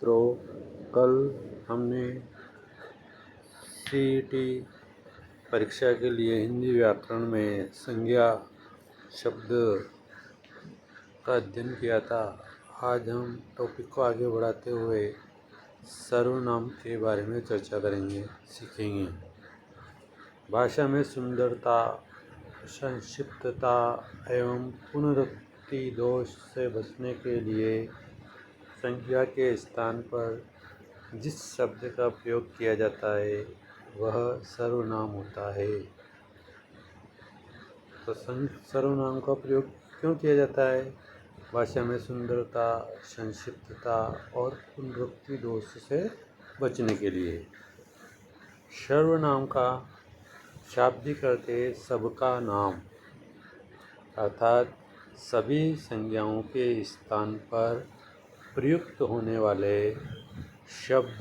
मित्रों, कल हमने सीईटी परीक्षा के लिए हिंदी व्याकरण में संज्ञा शब्द का अध्ययन किया था। आज हम टॉपिक को आगे बढ़ाते हुए सर्वनाम के बारे में चर्चा सीखेंगे। भाषा में सुंदरता, संक्षिप्तता एवं पुनरुक्ति दोष से बचने के लिए संज्ञा के स्थान पर जिस शब्द का प्रयोग किया जाता है वह सर्वनाम होता है। तो सर्वनाम का प्रयोग क्यों किया जाता है? भाषा में सुंदरता, संक्षिप्तता और पुनरुक्ति दोष से बचने के लिए। सर्वनाम का शाब्दिक अर्थ है सबका नाम, अर्थात सभी संज्ञाओं के स्थान पर प्रयुक्त होने वाले शब्द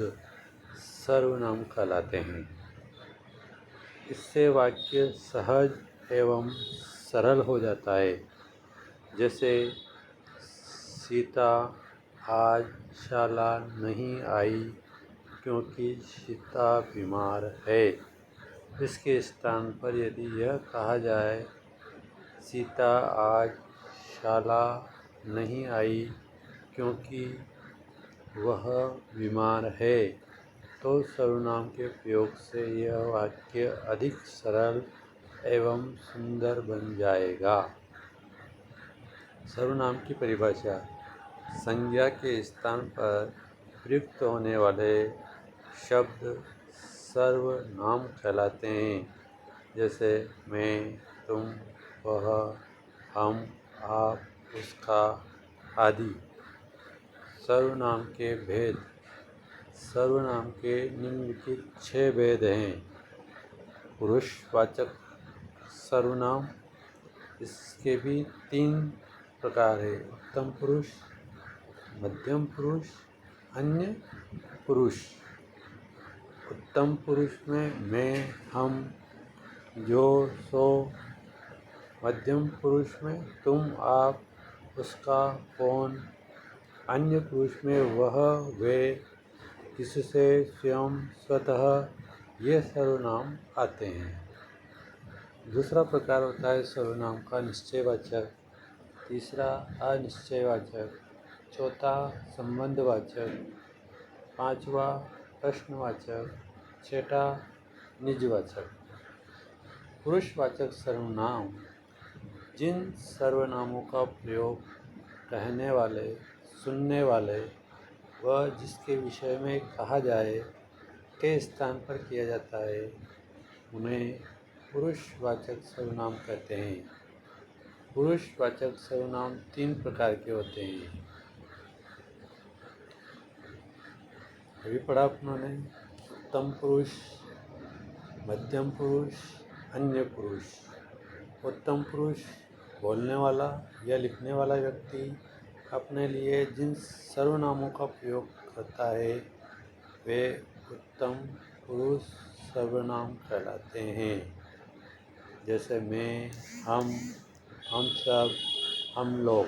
सर्वनाम कहलाते हैं। इससे वाक्य सहज एवं सरल हो जाता है। जैसे सीता आज शाला नहीं आई क्योंकि सीता बीमार है। इसके स्थान पर यदि यह कहा जाए सीता आज शाला नहीं आई क्योंकि वह बीमार है, तो सर्वनाम के प्रयोग से यह वाक्य अधिक सरल एवं सुंदर बन जाएगा। सर्वनाम की परिभाषा: संज्ञा के स्थान पर प्रयुक्त होने वाले शब्द सर्वनाम कहलाते हैं। जैसे मैं, तुम, वह, हम, आप, उसका आदि। सर्वनाम के भेद: सर्वनाम के निम्नलिखित 6 भेद हैं। पुरुषवाचक सर्वनाम, इसके भी 3 प्रकार है: उत्तम पुरुष, मध्यम पुरुष, अन्य पुरुष। उत्तम पुरुष में मैं, हम, जो, सो। मध्यम पुरुष में तुम, आप, उसका, कौन। अन्य पुरुष में वह, वे, जिससे, स्वयं, स्वतः ये सर्वनाम आते हैं। दूसरा प्रकार होता है सर्वनाम का निश्चयवाचक, तीसरा अनिश्चयवाचक, चौथा संबंधवाचक, पांचवा प्रश्नवाचक, छठा निजवाचक। पुरुषवाचक सर्वनाम: जिन सर्वनामों का प्रयोग कहने वाले, सुनने वाले व जिसके विषय में कहा जाए के स्थान पर किया जाता है उन्हें पुरुषवाचक सर्वनाम कहते हैं। पुरुषवाचक सर्वनाम 3 प्रकार के होते हैं। अभी पढ़ा आपने उत्तम पुरुष, मध्यम पुरुष, अन्य पुरुष। उत्तम पुरुष बोलने वाला या लिखने वाला व्यक्ति अपने लिए जिन सर्वनामों का प्रयोग करता है वे उत्तम पुरुष सर्वनाम कहलाते हैं। जैसे मैं, हम सब, हम लोग।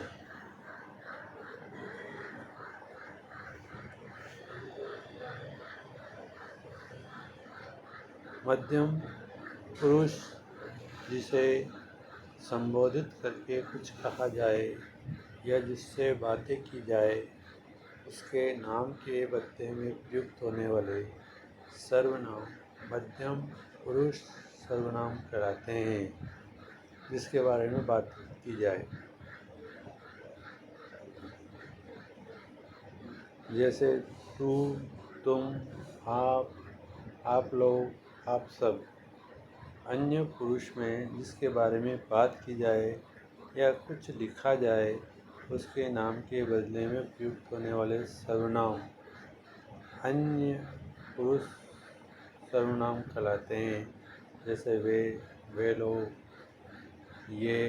मध्यम पुरुष जिसे संबोधित करके कुछ कहा जाए या जिससे बातें की जाए उसके नाम के बदले में प्रयुक्त होने वाले सर्वनाम मध्यम पुरुष सर्वनाम कहलाते हैं, जिसके बारे में बात की जाए। जैसे तू, तुम, आप लोग, आप सब। अन्य पुरुष में जिसके बारे में बात की जाए या कुछ लिखा जाए उसके नाम के बदले में प्रयुक्त होने वाले सर्वनाम अन्य पुरुष सर्वनाम कहलाते हैं। जैसे वे लोग, ये,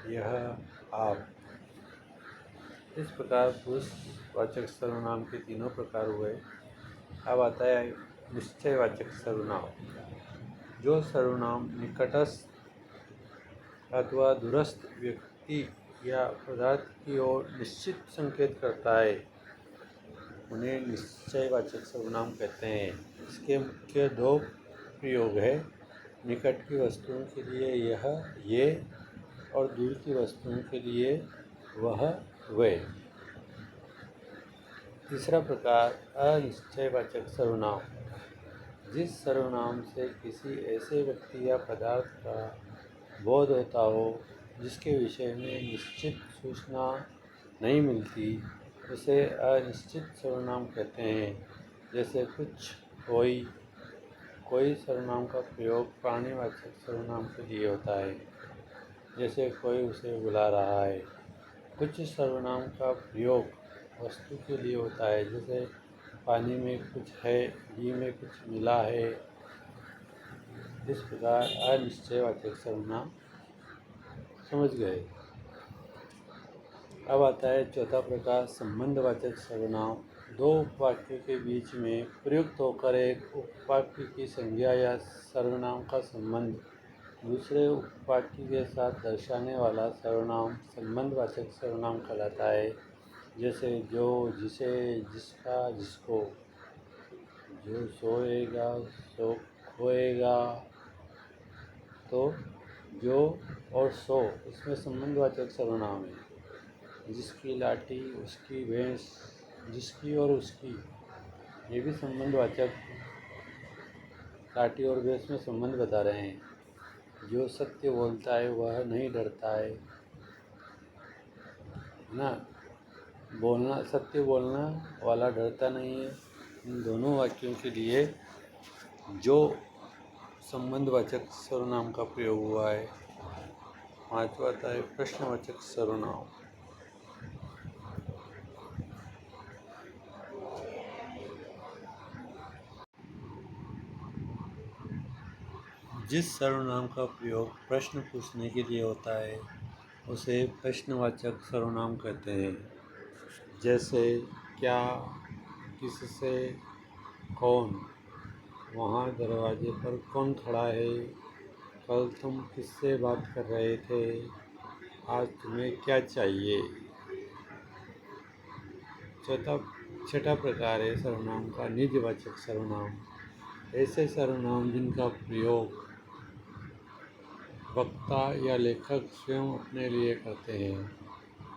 यह, आप। इस प्रकार पुरुषवाचक सर्वनाम के 3 प्रकार हुए। अब आता है निश्चयवाचक सर्वनाम। जो सर्वनाम निकटस्थ अथवा दूरस्थ व्यक्ति या पदार्थ की ओर निश्चित संकेत करता है उन्हें निश्चयवाचक सर्वनाम कहते हैं। इसके मुख्य दो प्रयोग है, निकट की वस्तुओं के लिए यह, ये, और दूर की वस्तुओं के लिए वह, वे। तीसरा प्रकार अनिश्चयवाचक सर्वनाम। जिस सर्वनाम से किसी ऐसे व्यक्ति या पदार्थ का बोध होता हो जिसके विषय में निश्चित सूचना नहीं मिलती, उसे अनिश्चित सर्वनाम कहते हैं। जैसे कुछ, कोई। कोई सर्वनाम का प्रयोग प्राणीवाचक सर्वनाम के लिए होता है, जैसे कोई उसे बुला रहा है। कुछ सर्वनाम का प्रयोग वस्तु के लिए होता है, जैसे पानी में कुछ है, घी में कुछ मिला है। इस प्रकार अनिश्चयवाचक सर्वनाम समझ गए। अब आता है चौथा प्रकार, संबंधवाचक सर्वनाम। दो उपवाक्यों के बीच में प्रयुक्त होकर एक उपवाक्य की संज्ञा या सर्वनाम का संबंध दूसरे उपवाक्य के साथ दर्शाने वाला सर्वनाम संबंधवाचक सर्वनाम कहलाता है। जैसे जो, जिसे, जिसका, जिसको। जो सोएगा सो खोएगा। तो जो और सो इसमें संबंधवाचक सर्वनाम है। जिसकी लाठी, उसकी भैंस, जिसकी और उसकी, ये भी संबंधवाचक लाठी और भैंस में संबंध बता रहे हैं। जो सत्य बोलता है वह नहीं डरता है ना। सत्य बोलना वाला डरता नहीं है। इन दोनों वाक्यों के लिए जो संबंधवाचक सर्वनाम का प्रयोग हुआ है। पांचवा आता है प्रश्नवाचक सर्वनाम। जिस सर्वनाम का प्रयोग प्रश्न पूछने के लिए होता है उसे प्रश्नवाचक सर्वनाम कहते हैं। जैसे क्या, किससे, कौन। वहाँ दरवाजे पर कौन खड़ा है। कल तुम किससे बात कर रहे थे। आज तुम्हें क्या चाहिए। छठा प्रकार है सर्वनाम का निजवाचक सर्वनाम। ऐसे सर्वनाम जिनका प्रयोग वक्ता या लेखक स्वयं अपने लिए करते हैं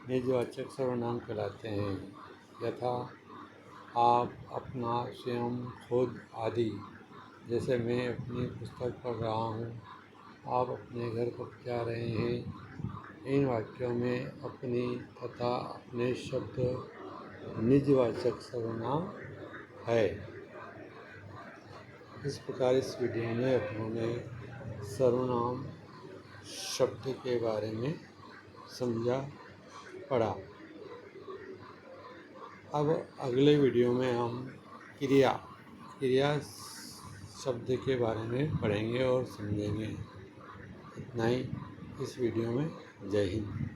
निजवाचक सर्वनाम कहलाते हैं। यथा आप, अपना, स्वयं, खुद आदि। जैसे मैं अपनी पुस्तक पढ़ रहा हूँ, आप अपने घर कब जा रहे हैं। इन वाक्यों में अपनी तथा अपने शब्द निजवाचक सर्वनाम है। इस प्रकार इस वीडियो में अपनों सर्वनाम शब्द के बारे में समझा, पढ़ा। अब अगले वीडियो में हम क्रिया शब्द के बारे में पढ़ेंगे और समझेंगे। इतना ही इस वीडियो में। जय हिंद।